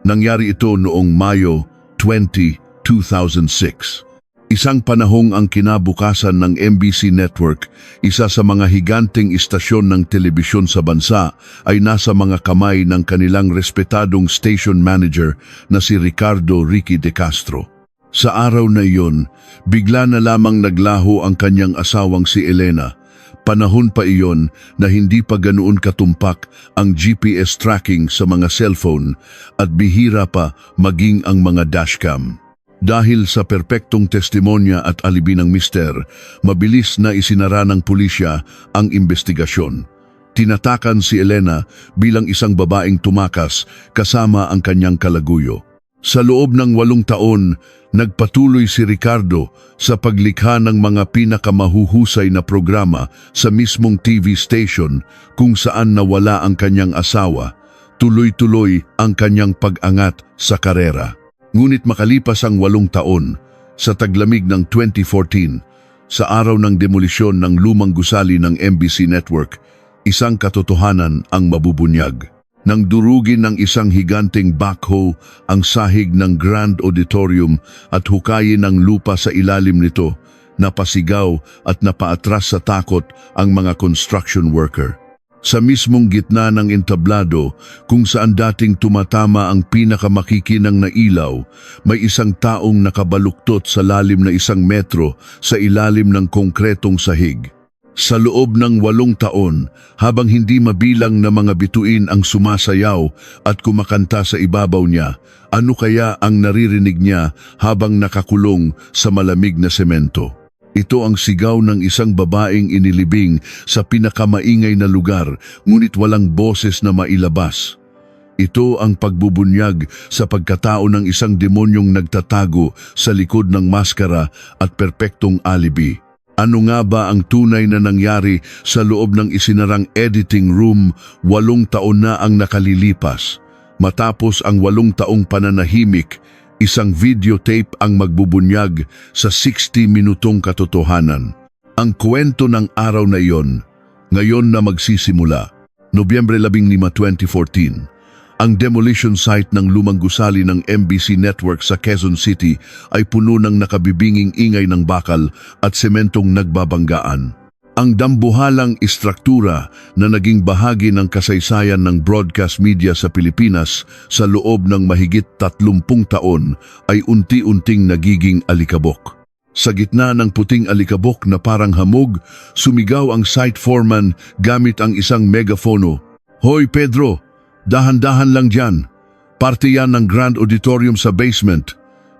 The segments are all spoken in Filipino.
Nangyari ito noong Mayo 20, 2006. Isang panahong ang kinabukasan ng MBC Network, isa sa mga higanteng istasyon ng telebisyon sa bansa, ay nasa mga kamay ng kanilang respetadong station manager na si Ricardo Ricky De Castro. Sa araw na iyon, bigla na lamang naglaho ang kanyang asawang si Elena. Panahon pa iyon na hindi pa ganoon katumpak ang GPS tracking sa mga cellphone at bihira pa maging ang mga dashcam. Dahil sa perpektong testimonya at alibi ng mister, mabilis na isinara ng pulisya ang investigasyon. Tinatakan si Elena bilang isang babaeng tumakas kasama ang kanyang kalaguyo. Sa loob ng 8 taon, nagpatuloy si Ricardo sa paglikha ng mga pinakamahuhusay na programa sa mismong TV station kung saan nawala ang kanyang asawa. Tuloy-tuloy ang kanyang pag-angat sa karera. Ngunit makalipas ang 8 taon, sa taglamig ng 2014, sa araw ng demolisyon ng lumang gusali ng MBC Network, isang katotohanan ang mabubunyag. Nang durugin ng isang higanteng backhoe ang sahig ng Grand Auditorium at hukayin ng lupa sa ilalim nito, napasigaw at napaatras sa takot ang mga construction worker. Sa mismong gitna ng entablado, kung saan dating tumatama ang pinakamakikinang na ilaw, may isang taong nakabaluktot sa lalim na 1 metro sa ilalim ng konkretong sahig. Sa loob ng 8 taon, habang hindi mabilang na mga bituin ang sumasayaw at kumakanta sa ibabaw niya, ano kaya ang naririnig niya habang nakakulong sa malamig na semento? Ito ang sigaw ng isang babaeng inilibing sa pinakamaingay na lugar, ngunit walang boses na mailabas. Ito ang pagbubunyag sa pagkatao ng isang demonyong nagtatago sa likod ng maskara at perpektong alibi. Ano nga ba ang tunay na nangyari sa loob ng isinarang editing room 8 taon na ang nakalilipas? Matapos ang 8 taong pananahimik, isang videotape ang magbubunyag sa 60-minutong katotohanan. Ang kwento ng araw na iyon, ngayon na magsisimula. Nobyembre 15, 2014. Ang demolition site ng lumang gusali ng MBC Network sa Quezon City ay puno ng nakabibinging ingay ng bakal at sementong nagbabanggaan. Ang dambuhalang istruktura na naging bahagi ng kasaysayan ng broadcast media sa Pilipinas sa loob ng mahigit 30 taon ay unti-unting nagiging alikabok. Sa gitna ng puting alikabok na parang hamog, sumigaw ang site foreman gamit ang isang megafono. "Hoy Pedro! Dahan-dahan lang dyan. Parte yan ng Grand Auditorium sa basement.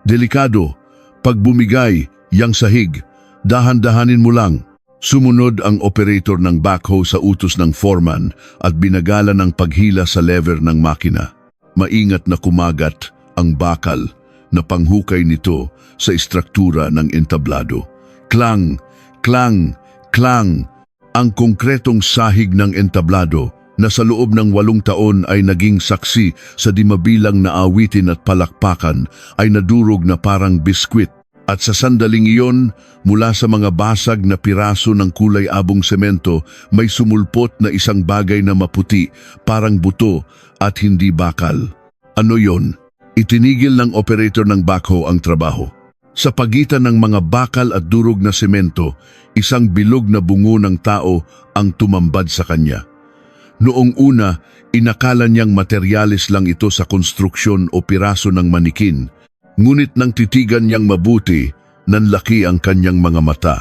Delikado. Pag bumigay, yang sahig, dahan-dahanin mo lang." Sumunod ang operator ng backhoe sa utos ng foreman at binagala ng paghila sa lever ng makina. Maingat na kumagat ang bakal na panghukay nito sa istruktura ng entablado. Klang, klang, klang. Ang konkretong sahig ng entablado na sa loob ng 8 taon ay naging saksi sa di mabilang na awitin at palakpakan ay nadurog na parang biskwit. At sa sandaling iyon, mula sa mga basag na piraso ng kulay abong semento, may sumulpot na isang bagay na maputi, parang buto at hindi bakal. Ano yon? Itinigil ng operator ng backhoe ang trabaho. Sa pagitan ng mga bakal at durog na semento, isang bilog na bungo ng tao ang tumambad sa kanya. Noong una, inakala niyang materyales lang ito sa konstruksyon o piraso ng manikin. Ngunit nang titigan niyang mabuti, nanlaki ang kanyang mga mata.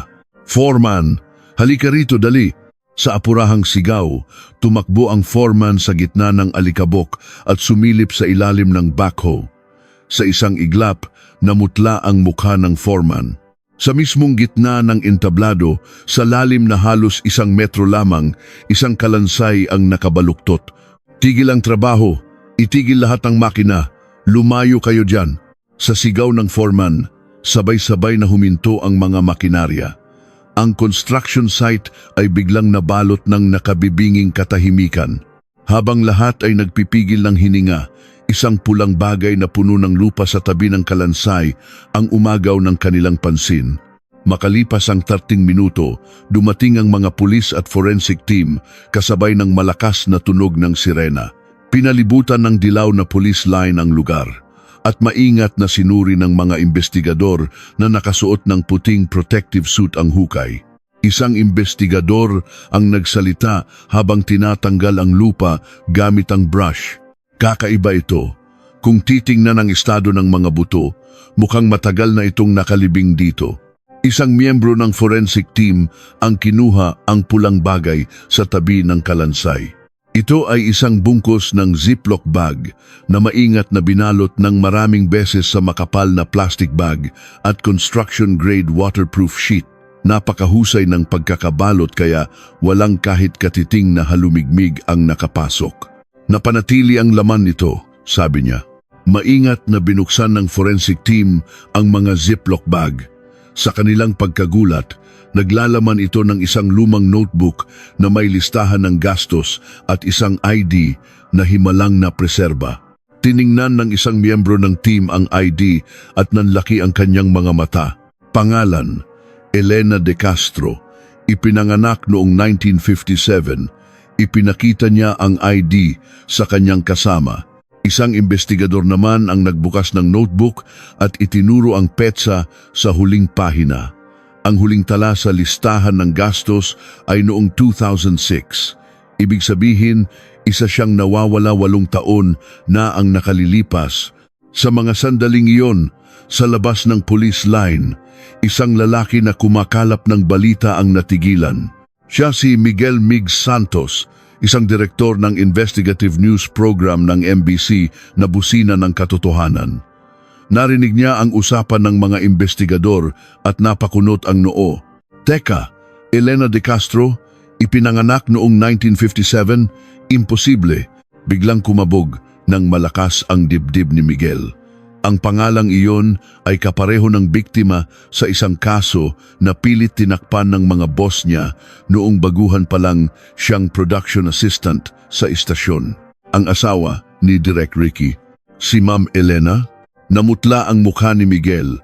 "Foreman, halika rito dali!" Sa apurahang sigaw, tumakbo ang foreman sa gitna ng alikabok at sumilip sa ilalim ng backhoe. Sa isang iglap, namutla ang mukha ng foreman. Sa mismong gitna ng entablado, sa lalim na halos 1 metro lamang, isang kalansay ang nakabaluktot. "Tigil ang trabaho, itigil lahat ng makina, lumayo kayo dyan." Sa sigaw ng foreman, sabay-sabay na huminto ang mga makinarya. Ang construction site ay biglang nabalot ng nakabibinging katahimikan. Habang lahat ay nagpipigil ng hininga, isang pulang bagay na puno ng lupa sa tabi ng kalansay ang umagaw ng kanilang pansin. Makalipas ang 30 minuto, dumating ang mga pulis at forensic team kasabay ng malakas na tunog ng sirena. Pinalibutan ng dilaw na police line ang lugar at maingat na sinuri ng mga investigador na nakasuot ng puting protective suit ang hukay. Isang investigador ang nagsalita habang tinatanggal ang lupa gamit ang brush. Kakaiba ito. Kung titingnan ang estado ng mga buto, mukhang matagal na itong nakalibing dito. Isang miyembro ng forensic team ang kinuha ang pulang bagay sa tabi ng kalansay. Ito ay isang bungkos ng Ziploc bag na maingat na binalot ng maraming beses sa makapal na plastic bag at construction-grade waterproof sheet. Napakahusay ng pagkakabalot kaya walang kahit katiting na halumigmig ang nakapasok. Napanatili ang laman nito, sabi niya. Maingat na binuksan ng forensic team ang mga Ziploc bag. Sa kanilang pagkagulat, naglalaman ito ng isang lumang notebook na may listahan ng gastos at isang ID na himalang na preserba. Tiningnan ng isang miyembro ng team ang ID at nanlaki ang kanyang mga mata. Pangalan, Elena De Castro. Ipinanganak noong 1957. Ipinakita niya ang ID sa kanyang kasama. Isang investigador naman ang nagbukas ng notebook at itinuro ang petsa sa huling pahina. Ang huling tala sa listahan ng gastos ay noong 2006. Ibig sabihin, isa siyang nawawala 8 taon na ang nakalilipas. Sa mga sandaling iyon, sa labas ng police line, isang lalaki na kumakalap ng balita ang natigilan. Siya si Miguel Migs Santos, isang direktor ng investigative news program ng MBC na busina ng katotohanan. Narinig niya ang usapan ng mga investigador at napakunot ang noo. Teka, Elena De Castro, ipinanganak noong 1957, imposible. Biglang kumabog ng malakas ang dibdib ni Miguel. Ang pangalang iyon ay kapareho ng biktima sa isang kaso na pilit tinakpan ng mga boss niya noong baguhan pa lang siyang production assistant sa istasyon. Ang asawa ni Direk Ricky, si Ma'am Elena, namutla ang mukha ni Miguel.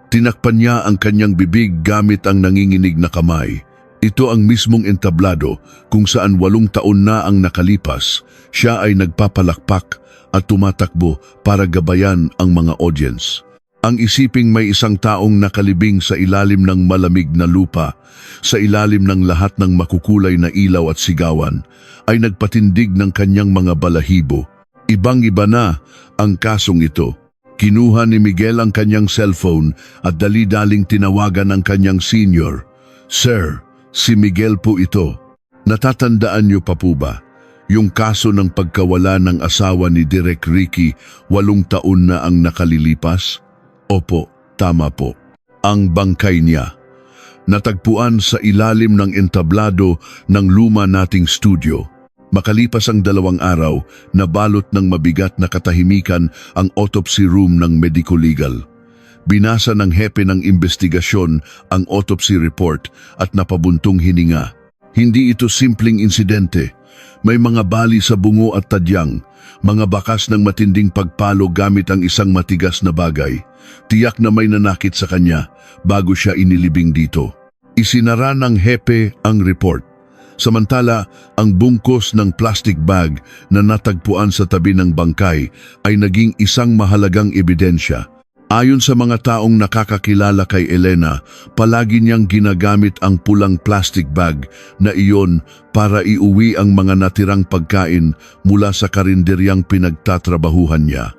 Tinakpan niya ang kanyang bibig gamit ang nanginginig na kamay. Ito ang mismong entablado kung saan 8 taon na ang nakalipas, siya ay nagpapalakpak at tumatakbo para gabayan ang mga audience. Ang isiping may isang taong nakalibing sa ilalim ng malamig na lupa, sa ilalim ng lahat ng makukulay na ilaw at sigawan, ay nagpatindig ng kanyang mga balahibo. Ibang-iba na ang kasong ito. Kinuha ni Miguel ang kanyang cellphone at dali-daling tinawagan ang kanyang senior. Sir, si Miguel po ito. Natatandaan niyo pa po ba? Yung kaso ng pagkawala ng asawa ni Direk Ricky, 8 taon na ang nakalilipas? Opo, tama po. Ang bangkay niya. Natagpuan sa ilalim ng entablado ng luma nating studio. Makalipas ang 2 araw, nabalot ng mabigat na katahimikan ang autopsy room ng Medico Legal. Binasa ng hepe ng investigasyon ang autopsy report at napabuntong hininga. Hindi ito simpleng insidente. May mga bali sa bungo at tadyang, mga bakas ng matinding pagpalo gamit ang isang matigas na bagay. Tiyak na may nanakit sa kanya bago siya inilibing dito. Isinara ng hepe ang report. Samantala, ang bungkos ng plastic bag na natagpuan sa tabi ng bangkay ay naging isang mahalagang ebidensya. Ayon sa mga taong nakakakilala kay Elena, palagi niyang ginagamit ang pulang plastic bag na iyon para iuwi ang mga natirang pagkain mula sa karinderyang pinagtatrabahuhan niya.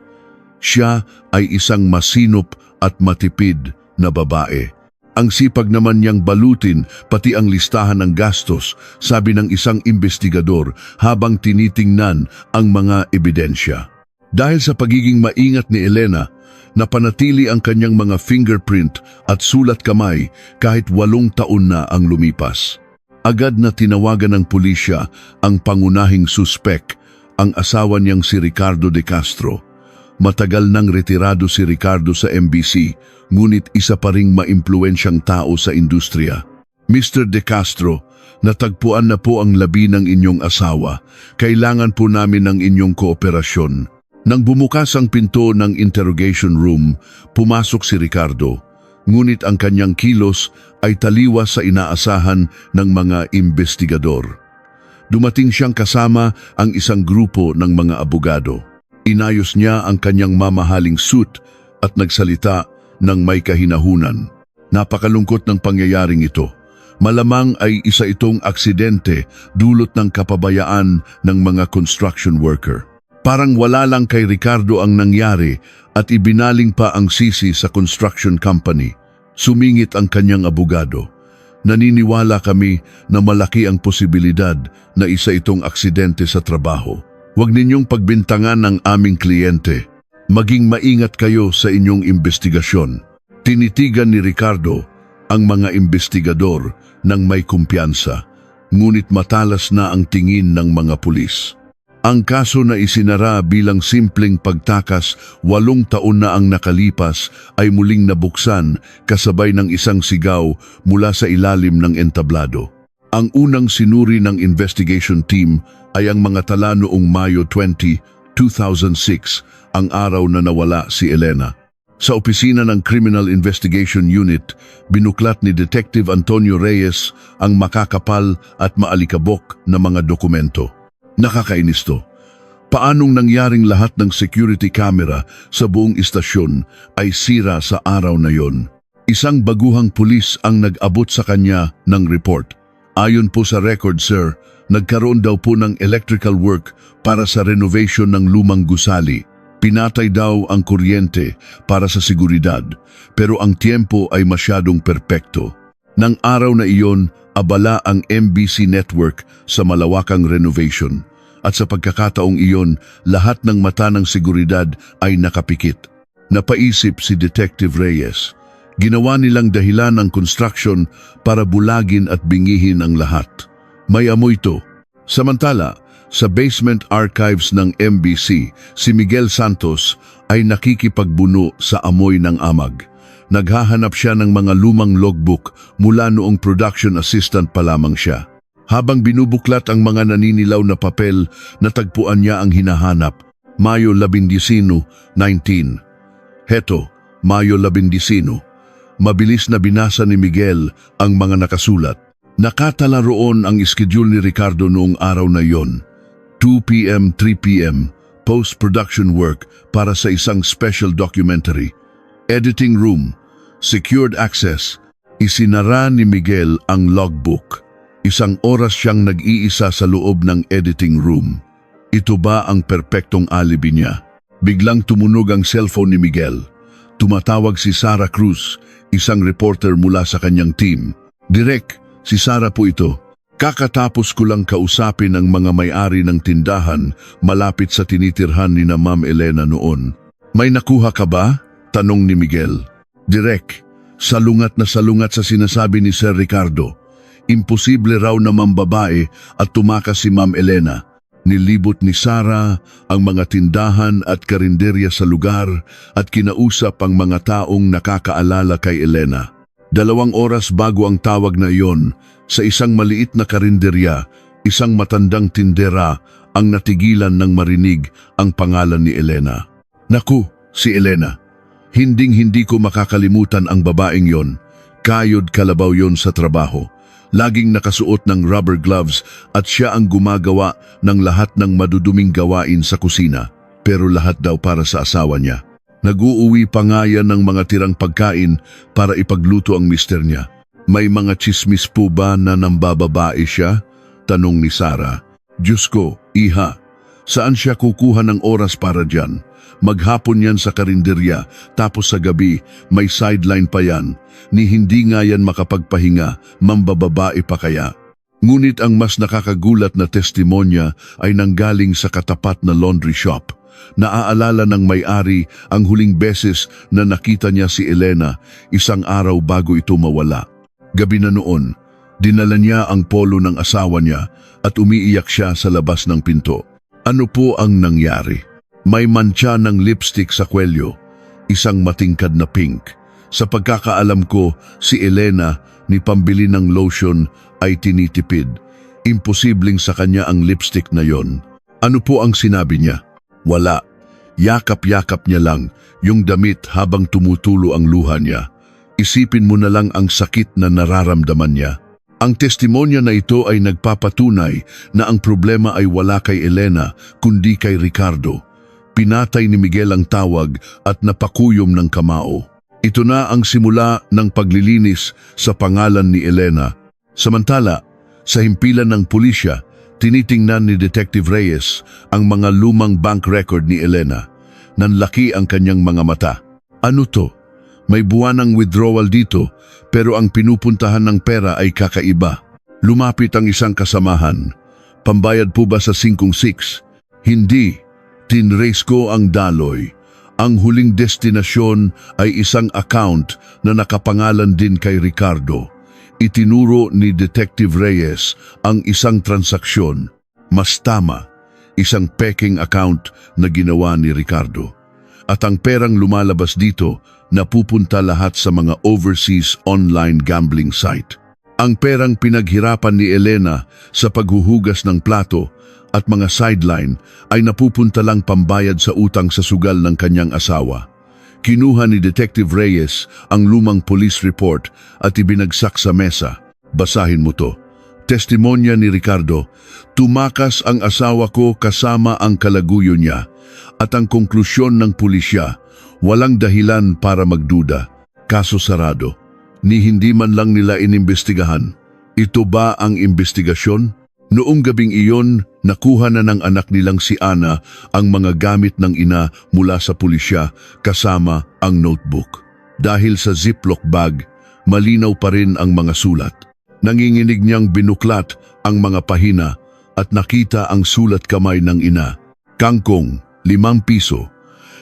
Siya ay isang masinop at matipid na babae. Ang sipag naman niyang balutin pati ang listahan ng gastos, sabi ng isang investigador habang tinitingnan ang mga ebidensya. Dahil sa pagiging maingat ni Elena, napanatili ang kanyang mga fingerprint at sulat kamay kahit 8 taon na ang lumipas. Agad na tinawagan ng pulisya ang pangunahing suspek, ang asawa niyang si Ricardo De Castro. Matagal nang retirado si Ricardo sa MBC, ngunit isa pa ring maimpluwensyang tao sa industriya. Mr. De Castro, natagpuan na po ang labi ng inyong asawa. Kailangan po namin ng inyong kooperasyon. Nang bumukas ang pinto ng interrogation room, pumasok si Ricardo, ngunit ang kanyang kilos ay taliwas sa inaasahan ng mga investigador. Dumating siyang kasama ang isang grupo ng mga abogado. Inayos niya ang kanyang mamahaling suit at nagsalita ng may kahinahunan. Napakalungkot ng pangyayaring ito. Malamang ay isa itong aksidente dulot ng kapabayaan ng mga construction worker. Parang wala lang kay Ricardo ang nangyari at ibinaling pa ang sisi sa construction company. Sumingit ang kanyang abogado. Naniniwala kami na malaki ang posibilidad na isa itong aksidente sa trabaho. Huwag ninyong pagbintangan ng aming kliyente. Maging maingat kayo sa inyong investigasyon. Tinitigan ni Ricardo ang mga investigador ng may kumpiyansa, ngunit matalas na ang tingin ng mga pulis. Ang kaso na isinara bilang simpleng pagtakas 8 taon na ang nakalipas ay muling nabuksan kasabay ng isang sigaw mula sa ilalim ng entablado. Ang unang sinuri ng investigation team ay ang mga tala noong Mayo 20, 2006, ang araw na nawala si Elena. Sa opisina ng Criminal Investigation Unit, binuklat ni Detective Antonio Reyes ang makakapal at maalikabok na mga dokumento. Nakakainis to. Paanong nangyaring lahat ng security camera sa buong istasyon ay sira sa araw na yon? Isang baguhang pulis ang nag-abot sa kanya ng report. Ayon po sa record, sir, nagkaroon daw po ng electrical work para sa renovation ng lumang gusali. Pinatay daw ang kuryente para sa seguridad, pero ang tiempo ay masyadong perpekto. Nang araw na iyon, abala ang MBC Network sa malawakang renovation. At sa pagkakataong iyon, lahat ng mata ng seguridad ay nakapikit. Napaisip si Detective Reyes. Ginawa nilang dahilan ng construction para bulagin at bingihin ang lahat. May amoy to. Samantala, sa basement archives ng MBC, si Miguel Santos ay nakikipagbuno sa amoy ng amag. Naghahanap siya ng mga lumang logbook mula noong production assistant pa lamang siya. Habang binubuklat ang mga naninilaw na papel, natagpuan niya ang hinahanap. Mayo 19, 19. Heto, Mayo 19. Mabilis na binasa ni Miguel ang mga nakasulat. Nakatala roon ang schedule ni Ricardo noong araw na yon. 2 p.m., 3 p.m. Post-production work para sa isang special documentary. Editing room. Secured access. Isinara ni Miguel ang logbook. 1 oras siyang nag-iisa sa loob ng editing room. Ito ba ang perpektong alibi niya? Biglang tumunog ang cellphone ni Miguel. Tumatawag si Sarah Cruz, isang reporter mula sa kanyang team. Direk, si Sarah po ito. Kakatapos ko lang kausapin ang mga may-ari ng tindahan malapit sa tinitirhan ni na Ma'am Elena noon. May nakuha ka ba? Tanong ni Miguel. Direk, salungat na salungat sa sinasabi ni Sir Ricardo. Imposible raw na mambabae at tumakas si Ma'am Elena. Nilibot ni Sarah ang mga tindahan at karinderya sa lugar at kinausap ang mga taong nakakaalala kay Elena. 2 oras bago ang tawag na iyon, sa isang maliit na karinderya, isang matandang tindera ang natigilan ng marinig ang pangalan ni Elena. Naku, si Elena. Hinding-hindi ko makakalimutan ang babaeng yon. Kayod kalabaw yon sa trabaho. Laging nakasuot ng rubber gloves at siya ang gumagawa ng lahat ng maduduming gawain sa kusina. Pero lahat daw para sa asawa niya. Nag-uuwi pa nga yan ng mga tirang pagkain para ipagluto ang mister niya. May mga chismis po ba na nambababae siya? Tanong ni Sarah. Diyos ko, iha, saan siya kukuha ng oras para dyan? Maghapon yan sa karinderya, tapos sa gabi, may sideline pa yan. Ni hindi nga yan makapagpahinga, mambababae pa kaya. Ngunit ang mas nakakagulat na testimonya ay nanggaling sa katapat na laundry shop. Naaalala ng may-ari ang huling beses na nakita niya si Elena 1 araw bago ito mawala. Gabi na noon, dinala niya ang polo ng asawa niya at umiiyak siya sa labas ng pinto. Ano po ang nangyari? May mantsa ng lipstick sa kwelyo, isang matingkad na pink. Sa pagkakaalam ko, si Elena ni pambili ng lotion ay tinitipid. Imposibleng sa kanya ang lipstick na yon. Ano po ang sinabi niya? Wala. Yakap-yakap niya lang yung damit habang tumutulo ang luha niya. Isipin mo na lang ang sakit na nararamdaman niya. Ang testimonya na ito ay nagpapatunay na ang problema ay wala kay Elena kundi kay Ricardo. Pinatay ni Miguel ang tawag at napakuyom ng kamao. Ito na ang simula ng paglilinis sa pangalan ni Elena. Samantala, sa himpilan ng pulisya, tinitingnan ni Detective Reyes ang mga lumang bank record ni Elena. Nanlaki ang kanyang mga mata. Ano to? May buwanang withdrawal dito, pero ang pinupuntahan ng pera ay kakaiba. Lumapit ang isang kasamahan. Pambayad po ba sa 5-6? Hindi. Tinrace ko ang daloy. Ang huling destinasyon ay isang account na nakapangalan din kay Ricardo. Itinuro ni Detective Reyes ang isang transaksyon. Mas tama, isang peking account na ginawa ni Ricardo. At ang perang lumalabas dito napupunta lahat sa mga overseas online gambling site. Ang perang pinaghirapan ni Elena sa paghuhugas ng plato at mga sideline ay napupunta lang pambayad sa utang sa sugal ng kanyang asawa. Kinuha ni Detective Reyes ang lumang police report at ibinagsak sa mesa. Basahin mo to. Testimonya ni Ricardo, tumakas ang asawa ko kasama ang kalaguyo niya at ang konklusyon ng pulisya, walang dahilan para magduda. Kaso sarado. Ni hindi man lang nila inimbestigahan. Ito ba ang investigasyon? Noong gabing iyon, nakuha na ng anak nilang si Ana ang mga gamit ng ina mula sa pulisya kasama ang notebook. Dahil sa ziplock bag, malinaw pa rin ang mga sulat. Nanginginig niyang binuklat ang mga pahina at nakita ang sulat kamay ng ina. Kangkong, 5 piso.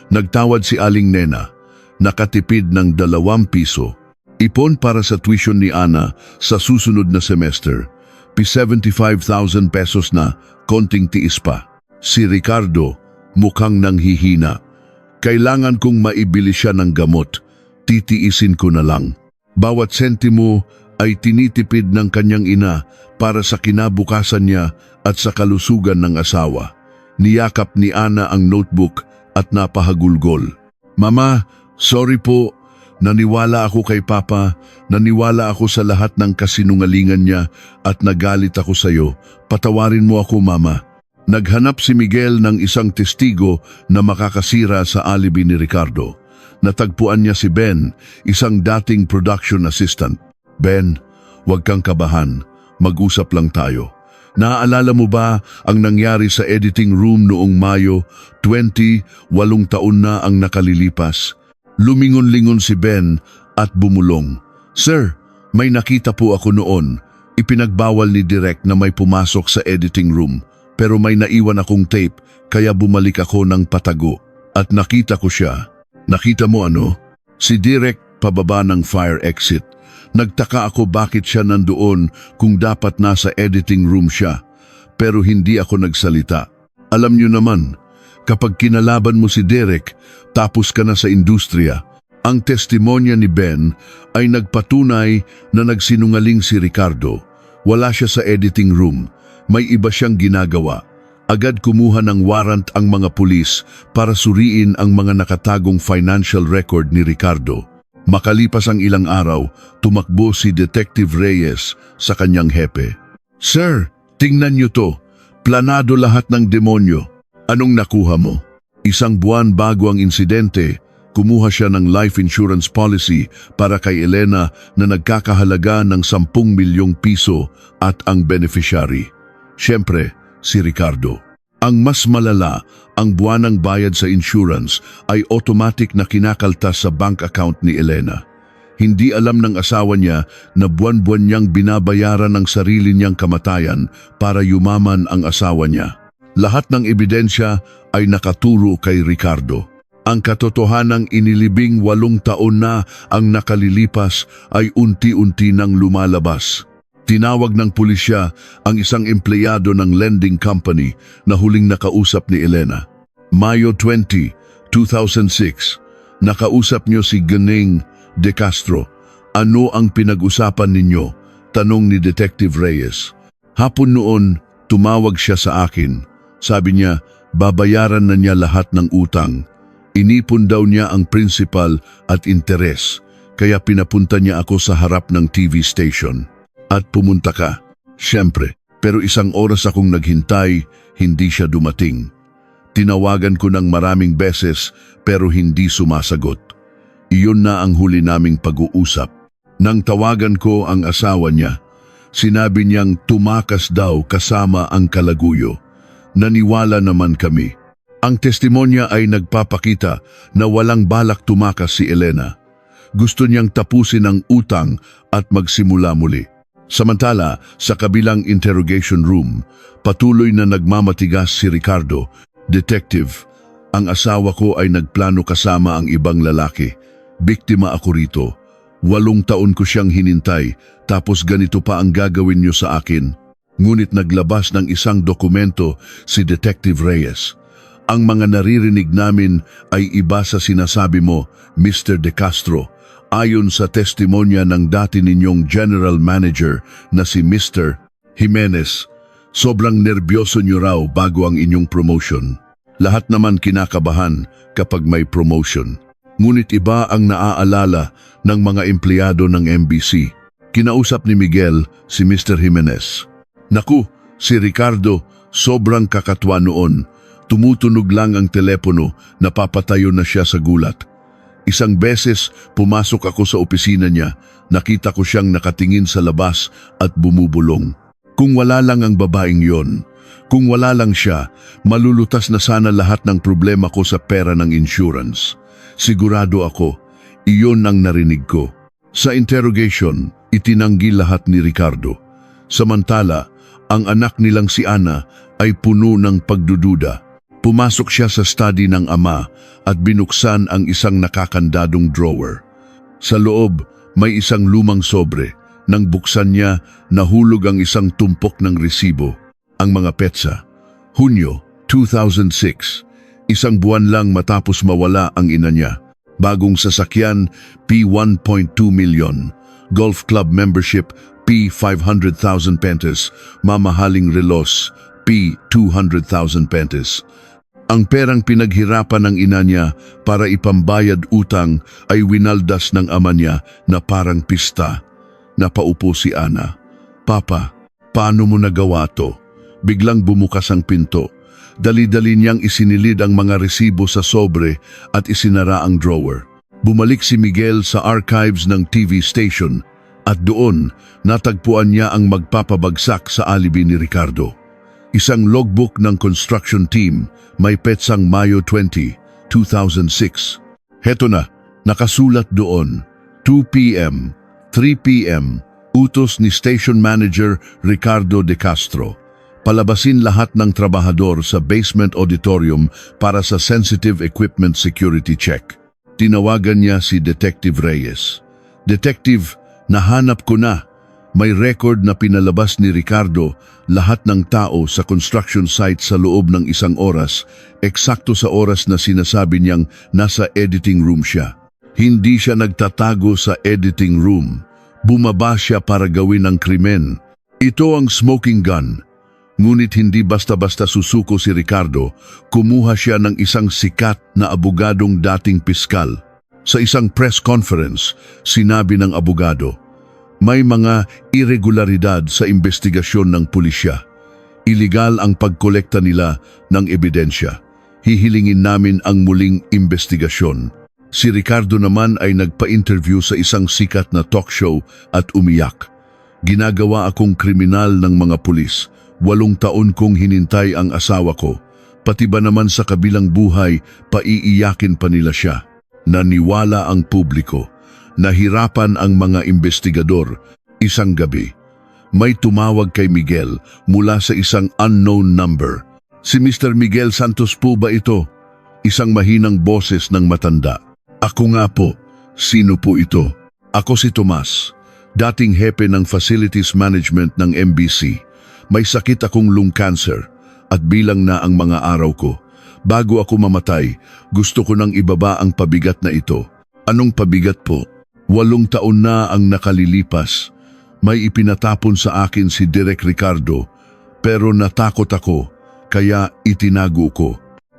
Nagtawad si Aling Nena, nakatipid ng 2 piso. Ipon para sa tuition ni Ana sa susunod na semester. 75,000 pesos na, konting tiis pa. Si Ricardo, mukhang nanghihina. Kailangan kong maibili siya ng gamot. Titiisin ko na lang. Bawat sentimo ay tinitipid ng kanyang ina para sa kinabukasan niya at sa kalusugan ng asawa. Niyakap ni Ana ang notebook at napahagulgol. Mama, sorry po. Naniwala ako kay Papa, naniwala ako sa lahat ng kasinungalingan niya at nagalit ako sa iyo. Patawarin mo ako, Mama. Naghanap si Miguel ng isang testigo na makakasira sa alibi ni Ricardo. Natagpuan niya si Ben, isang dating production assistant. Ben, huwag kang kabahan. Mag-usap lang tayo. Naaalala mo ba ang nangyari sa editing room noong Mayo 20, 8 taon na ang nakalilipas? Lumingon-lingon si Ben at bumulong. Sir, may nakita po ako noon. Ipinagbawal ni Direk na may pumasok sa editing room, pero may naiwan akong tape kaya bumalik ako ng patago. At nakita ko siya. Nakita mo ano? Si Direk pababa ng fire exit. Nagtaka ako bakit siya nandoon kung dapat nasa editing room siya. Pero hindi ako nagsalita. Alam niyo naman, kapag kinalaban mo si Derek, tapos ka na sa industriya. Ang testimonya ni Ben ay nagpatunay na nagsinungaling si Ricardo. Wala siya sa editing room. May iba siyang ginagawa. Agad kumuha ng warrant ang mga pulis para suriin ang mga nakatagong financial record ni Ricardo. Makalipas ang ilang araw, tumakbo si Detective Reyes sa kanyang hepe. Sir, tingnan niyo to. Planado lahat ng demonyo. Anong nakuha mo? Isang buwan bago ang insidente, kumuha siya ng life insurance policy para kay Elena na nagkakahalaga ng 10 milyong piso at ang beneficiary. Siyempre, si Ricardo. Ang mas malala, ang buwanang bayad sa insurance ay automatic na kinakaltas sa bank account ni Elena. Hindi alam ng asawa niya na buwan-buwan niyang binabayaran ng sarili niyang kamatayan para yumaman ang asawa niya. Lahat ng ebidensya ay nakaturo kay Ricardo. Ang katotohanang inilibing 8 taon na ang nakalilipas ay unti-unti nang lumalabas. Tinawag ng pulisya ang isang empleyado ng lending company na huling nakausap ni Elena. Mayo 20, 2006, nakausap niyo si Ganing De Castro. Ano ang pinag-usapan ninyo? Tanong ni Detective Reyes. Hapon noon, tumawag siya sa akin. Sabi niya, babayaran na niya lahat ng utang. Inipon daw niya ang principal at interes, kaya pinapunta niya ako sa harap ng TV station. at pumunta ka. Siyempre, pero 1 oras akong naghintay, hindi siya dumating. Tinawagan ko ng maraming beses pero hindi sumasagot. Iyon na ang huli naming pag-uusap. Nang tawagan ko ang asawa niya, sinabi niyang tumakas daw kasama ang kalaguyo. Naniwala naman kami. Ang testimonya ay nagpapakita na walang balak tumakas si Elena. Gusto niyang tapusin ang utang at magsimula muli. Samantala, sa kabilang interrogation room, patuloy na nagmamatigas si Ricardo. Detective, ang asawa ko ay nagplano kasama ang ibang lalaki. Biktima ako rito. 8 taon ko siyang hinintay, tapos ganito pa ang gagawin niyo sa akin. Ngunit naglabas ng isang dokumento si Detective Reyes. Ang mga naririnig namin ay iba sa sinasabi mo, Mr. De Castro. Ayon sa testimonya ng dati ninyong General Manager na si Mr. Jimenez, sobrang nerbyoso niyo raw bago ang inyong promotion. Lahat naman kinakabahan kapag may promotion. Ngunit iba ang naaalala ng mga empleyado ng MBC. Kinausap ni Miguel si Mr. Jimenez. Naku, si Ricardo sobrang kakatwa noon. Tumutunog lang ang telepono, napapatayo na siya sa gulat. Isang beses pumasok ako sa opisina niya, nakita ko siyang nakatingin sa labas at bumubulong. Kung wala lang ang babaeng yon, kung wala lang siya, malulutas na sana lahat ng problema ko sa pera ng insurance. Sigurado ako, iyon ang narinig ko. Sa interrogation, itinanggi lahat ni Ricardo. Samantala, ang anak nilang si Ana ay puno ng pagdududa. Pumasok siya sa study ng ama at binuksan ang isang nakakandadong drawer. Sa loob, may isang lumang sobre. Nang buksan niya, nahulog ang isang tumpok ng resibo. Ang mga petsa. Hunyo 2006. Isang buwan lang matapos mawala ang ina niya. Bagong sasakyan, P1.2 million. Golf club membership, P500,000 pentes. Mamahaling relos, P200,000 pentes. Ang perang pinaghirapan ng ina niya para ipambayad utang ay winaldas ng ama niya na parang pista. Napaupo si Ana. Papa, paano mo nagawa to? Biglang bumukas ang pinto. Dali-dali niyang isinilid ang mga resibo sa sobre at isinara ang drawer. Bumalik si Miguel sa archives ng TV station at doon natagpuan niya ang magpapabagsak sa alibi ni Ricardo. Isang logbook ng construction team, may petsang Mayo 20, 2006. Heto na, nakasulat doon, 2 p.m., 3 p.m., utos ni Station Manager Ricardo De Castro. Palabasin lahat ng trabahador sa basement auditorium para sa sensitive equipment security check. Tinawagan niya si Detective Reyes. Detective, nahanap ko na. May record na pinalabas ni Ricardo lahat ng tao sa construction site sa loob ng 1 oras, eksakto sa oras na sinasabi niyang nasa editing room siya. Hindi siya nagtatago sa editing room. Bumaba siya para gawin ang krimen. Ito ang smoking gun. Ngunit hindi basta-basta susuko si Ricardo, kumuha siya ng isang sikat na abogadong dating piskal. Sa isang press conference, sinabi ng abogado, may mga irregularidad sa investigasyon ng pulisya. Iligal ang pagkolekta nila ng ebidensya. Hihilingin namin ang muling investigasyon. Si Ricardo naman ay nagpa-interview sa isang sikat na talk show at umiyak. Ginagawa akong kriminal ng mga pulis. 8 taon kong hinintay ang asawa ko. Pati ba naman sa kabilang buhay, paiiyakin pa nila siya. Naniwala ang publiko. Nahirapan ang mga investigador. Isang gabi, may tumawag kay Miguel mula sa isang unknown number. Si Mr. Miguel Santos po ba ito? Isang mahinang boses ng matanda. Ako nga po. Sino po ito? Ako si Tomas, dating hepe ng facilities management ng MBC. May sakit akong lung cancer at bilang na ang mga araw ko. Bago ako mamatay, gusto ko nang ibaba ang pabigat na ito. Anong pabigat po? 8 taon na ang nakalilipas. May ipinatapon sa akin si Direk Ricardo, pero natakot ako, kaya itinago ko.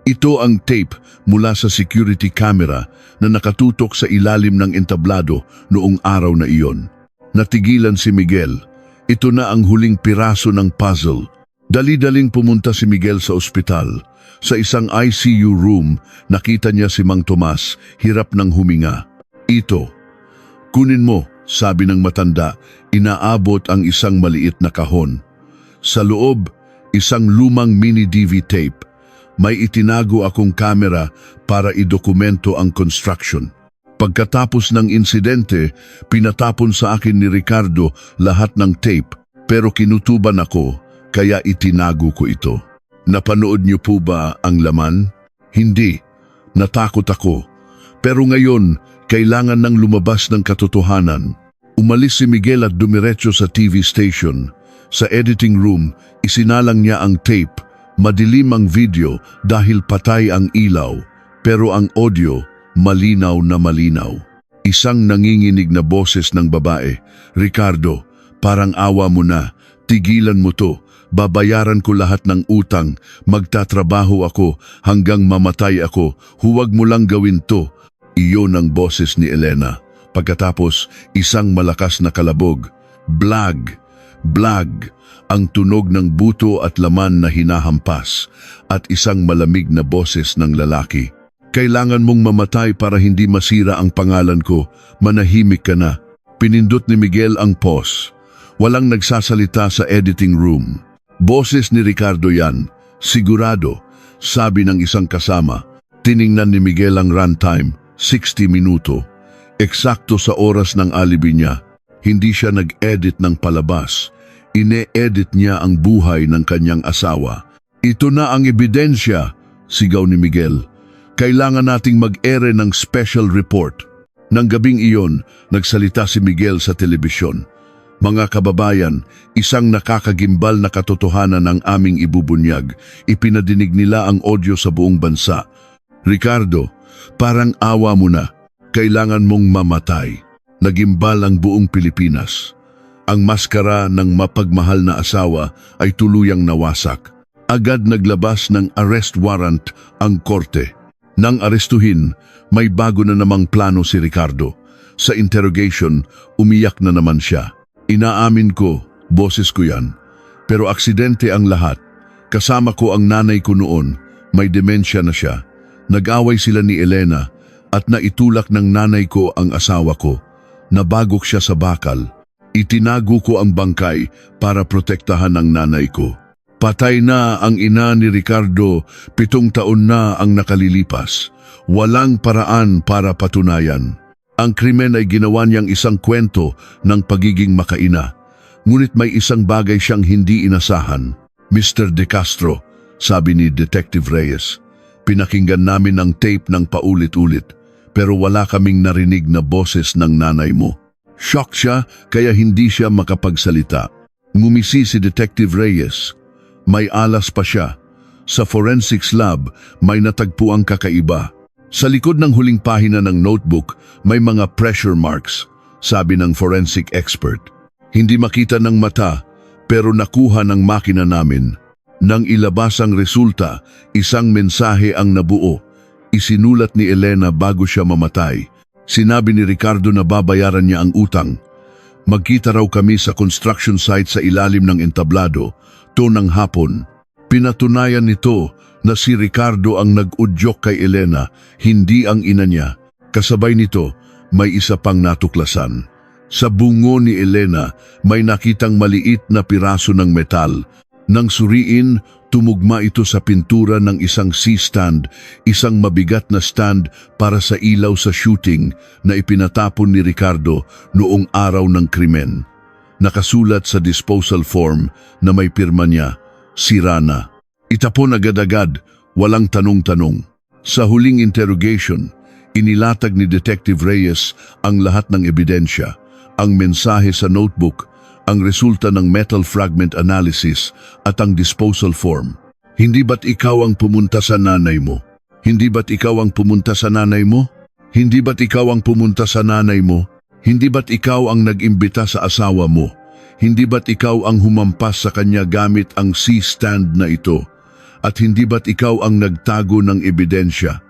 Ito ang tape mula sa security camera na nakatutok sa ilalim ng entablado noong araw na iyon. Natigilan si Miguel. Ito na ang huling piraso ng puzzle. Dali-daling pumunta si Miguel sa ospital. Sa isang ICU room, nakita niya si Mang Tomas, hirap ng huminga. Ito, kunin mo, sabi ng matanda, inaabot ang isang maliit na kahon. Sa loob, isang lumang mini DV tape. May itinago akong kamera para idokumento ang construction. Pagkatapos ng insidente, pinatapon sa akin ni Ricardo lahat ng tape, pero kinutuban ako, kaya itinago ko ito. Napanood niyo po ba ang laman? Hindi. Natakot ako. Pero ngayon, kailangan nang lumabas ng katotohanan. Umalis si Miguel at dumiretso sa TV station. Sa editing room, isinalang niya ang tape. Madilim ang video dahil patay ang ilaw, pero ang audio, malinaw na malinaw. Isang nanginginig na boses ng babae, "Ricardo, parang awa mo na. Tigilan mo to. Babayaran ko lahat ng utang. Magtatrabaho ako hanggang mamatay ako. Huwag mo lang gawin to." Iyon ang boses ni Elena. Pagkatapos, isang malakas na kalabog. Blag! Blag! Ang tunog ng buto at laman na hinahampas at isang malamig na boses ng lalaki. "Kailangan mong mamatay para hindi masira ang pangalan ko. Manahimik ka na." Pinindot ni Miguel ang pause. Walang nagsasalita sa editing room. "Boses ni Ricardo yan. Sigurado," sabi ng isang kasama. Tiningnan ni Miguel ang runtime, 60 minuto. Eksakto sa oras ng alibi niya. Hindi siya nag-edit ng palabas. Ine-edit niya ang buhay ng kanyang asawa. "Ito na ang ebidensya," sigaw ni Miguel. "Kailangan nating mag-ere ng special report." Nang gabing iyon, nagsalita si Miguel sa telebisyon. "Mga kababayan, isang nakakagimbal na katotohanan ang aming ibubunyag. Ipinadinig nila ang audio sa buong bansa. Ricardo, parang awa mo na. Kailangan mong mamatay." Nagimbal ang buong Pilipinas. Ang maskara ng mapagmahal na asawa ay tuluyang nawasak. Agad naglabas ng arrest warrant ang korte. Nang arestuhin, may bago na namang plano si Ricardo. Sa interrogation, umiyak na naman siya. "Inaamin ko, boses ko yan. Pero aksidente ang lahat. Kasama ko ang nanay ko noon, may demensya na siya. Nag-away sila ni Elena at naitulak ng nanay ko ang asawa ko. Nabagok siya sa bakal. Itinago ko ang bangkay para protektahan ang nanay ko. Patay na ang ina ni Ricardo, 7 taon na ang nakalilipas. Walang paraan para patunayan. Ang krimen ay ginawa niyang isang kwento ng pagiging makaina. Ngunit may isang bagay siyang hindi inasahan. "Mr. De Castro," sabi ni Detective Reyes, "pinakinggan namin ang tape ng paulit-ulit, pero wala kaming narinig na boses ng nanay mo." Shock siya kaya hindi siya makapagsalita. Ngumisi si Detective Reyes. May alas pa siya. Sa forensics lab, may natagpuang kakaiba. Sa likod ng huling pahina ng notebook, may mga pressure marks, sabi ng forensic expert. Hindi makita ng mata, pero nakuha ng makina namin. Nang ilabas ang resulta, isang mensahe ang nabuo. Isinulat ni Elena bago siya mamatay. Sinabi ni Ricardo na babayaran niya ang utang. Magkita raw kami sa construction site sa ilalim ng entablado, ng hapon. Pinatunayan nito na si Ricardo ang nag-udyok kay Elena, hindi ang ina niya. Kasabay nito, may isa pang natuklasan. Sa bungo ni Elena, may nakitang maliit na piraso ng metal. Nang suriin, tumugma ito sa pintura ng isang C-stand, isang mabigat na stand para sa ilaw sa shooting na ipinatapon ni Ricardo noong araw ng krimen. Nakasulat sa disposal form na may pirma niya, "Sira na." Itapon agad-agad, walang tanong-tanong. Sa huling interrogation, inilatag ni Detective Reyes ang lahat ng ebidensya, ang mensahe sa notebook, ang resulta ng metal fragment analysis at ang disposal form. "Hindi ba't ikaw ang pumunta sa nanay mo? Hindi ba't ikaw ang pumunta sa nanay mo? Hindi ba't ikaw ang pumunta sa nanay mo? Hindi ba't ikaw ang nag-imbita sa asawa mo? Hindi ba't ikaw ang humampas sa kanya gamit ang C-stand na ito? At hindi ba't ikaw ang nagtago ng ebidensya?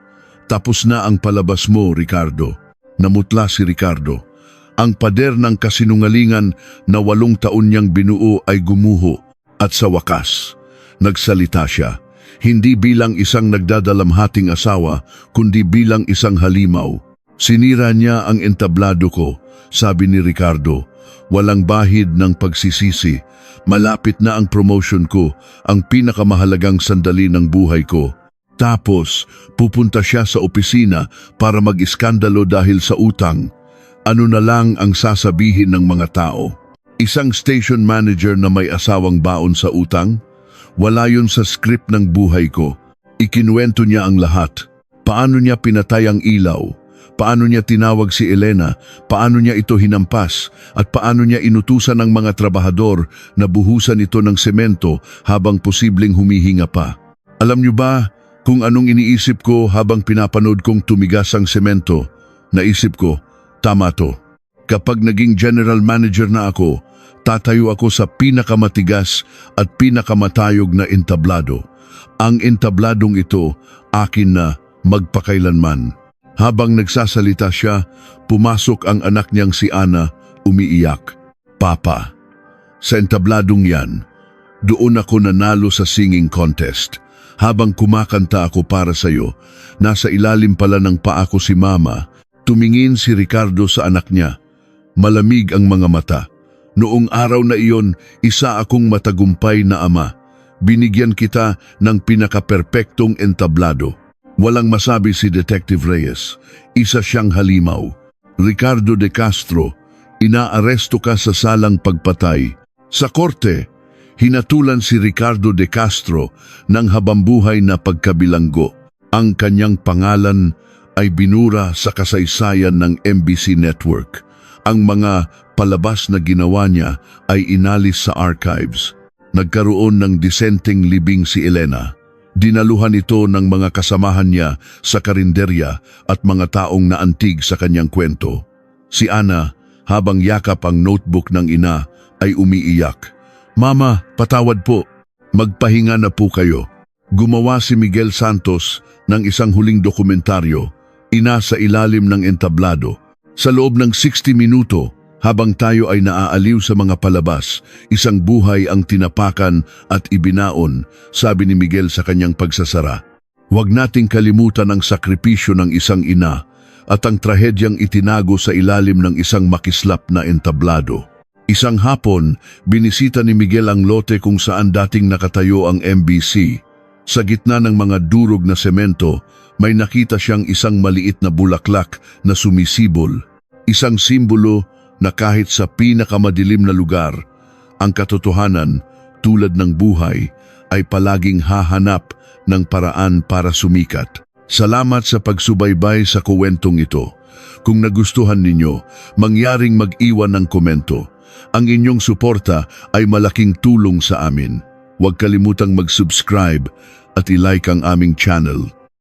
Tapos na ang palabas mo, Ricardo." Namutla si Ricardo. Ang pader ng kasinungalingan na 8 taon niyang binuo ay gumuho at sa wakas, nagsalita siya. Hindi bilang isang nagdadalamhating asawa, kundi bilang isang halimaw. Sinira niya ang entablado ko, sabi ni Ricardo. Walang bahid ng pagsisisi. Malapit na ang promotion ko, ang pinakamahalagang sandali ng buhay ko. Tapos, pupunta siya sa opisina para mag-iskandalo dahil sa utang. Ano na lang ang sasabihin ng mga tao? Isang station manager na may asawang baon sa utang? Wala yun sa script ng buhay ko. Ikinuwento niya ang lahat. Paano niya pinatay ang ilaw? Paano niya tinawag si Elena? Paano niya ito hinampas? At paano niya inutusan ng mga trabahador na buhusan ito ng semento habang posibleng humihinga pa? Alam niyo ba kung anong iniisip ko habang pinapanood kong tumigas ang semento? Naisip ko, tama to. Kapag naging general manager na ako, tatayo ako sa pinakamatigas at pinakamatayog na entablado. Ang entabladong ito, akin na magpakailanman. Habang nagsasalita siya, pumasok ang anak niyang si Ana, umiiyak. Papa, sa entabladong yan, doon ako nanalo sa singing contest. Habang kumakanta ako para sa'yo, nasa ilalim pala ng paa ko si Mama. Tumingin si Ricardo sa anak niya. Malamig ang mga mata. Noong araw na iyon, isa akong matagumpay na ama. Binigyan kita ng pinakaperpektong entablado. Walang masabi si Detective Reyes. Isa siyang halimaw. Ricardo de Castro, inaaresto ka sa salang pagpatay. Sa korte, hinatulan si Ricardo de Castro ng habambuhay na pagkabilanggo. Ang kanyang pangalan ay binura sa kasaysayan ng MBC Network. Ang mga palabas na ginawa niya ay inalis sa archives. Nagkaroon ng disenteng libing si Elena. Dinaluhan ito ng mga kasamahan niya sa karinderya at mga taong naantig sa kanyang kwento. Si Ana, habang yakap ang notebook ng ina, ay umiiyak. Mama, patawad po. Magpahinga na po kayo. Gumawa si Miguel Santos ng isang huling dokumentaryo, Ina sa ilalim ng entablado. Sa loob ng 60 minuto, habang tayo ay naaaliw sa mga palabas, isang buhay ang tinapakan at ibinaon, sabi ni Miguel sa kanyang pagsasara. Huwag nating kalimutan ang sakripisyo ng isang ina at ang trahedyang itinago sa ilalim ng isang makislap na entablado. Isang hapon, binisita ni Miguel ang lote kung saan dating nakatayo ang MBC. Sa gitna ng mga durog na semento, may nakita siyang isang maliit na bulaklak na sumisibol. Isang simbolo na kahit sa pinakamadilim na lugar, ang katotohanan tulad ng buhay ay palaging hahanap ng paraan para sumikat. Salamat sa pagsubaybay sa kuwentong ito. Kung nagustuhan ninyo, mangyaring mag-iwan ng komento. Ang inyong suporta ay malaking tulong sa amin. Huwag kalimutang mag-subscribe at i-like ang aming channel.